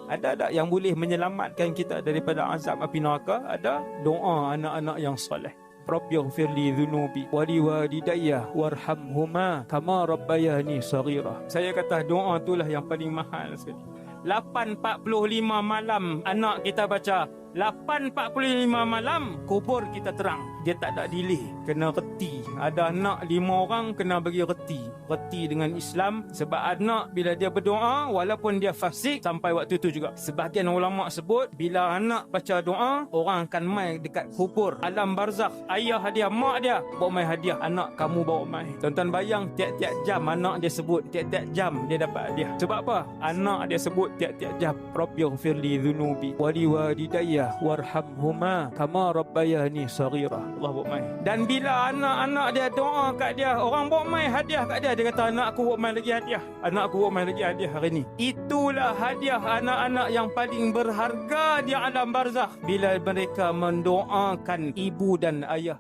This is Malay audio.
Ada tak yang boleh menyelamatkan kita daripada azab api neraka? Ada. Doa anak-anak yang soleh. Rabbighfir li dhunubi wa liwalidayya warhamhuma kama rabbayani saghira. Saya kata doa itulah yang paling mahal sekali. 8.45 malam anak kita baca. 8.45 malam kubur kita terang. Dia tak ada delay. Kena reti. Ada anak 5 orang kena bagi reti. Reti dengan Islam. Sebab anak bila dia berdoa, walaupun dia fasik, sampai waktu itu juga. Sebahagian ulama sebut, bila anak baca doa, orang akan mai dekat kubur alam barzakh. Ayah dia, mak dia bawa mai hadiah. Anak kamu bawa mai. Tuan-tuan bayang, tiap-tiap jam anak dia sebut, tiap-tiap jam dia dapat hadiah. Sebab apa? Anak dia sebut tiap-tiap jam, Rabbighfir li dhunubi wa liwalidayya warhamhuma kama rabbayani saghira. Allah bawa mai. Dan bila anak-anak dia doa kat dia, orang bawa mai hadiah kat dia, dia kata anak aku bawa mai lagi hadiah, anak aku bawa mai lagi hadiah hari ni. Itulah hadiah anak-anak yang paling berharga di alam barzakh, bila mereka mendoakan ibu dan ayah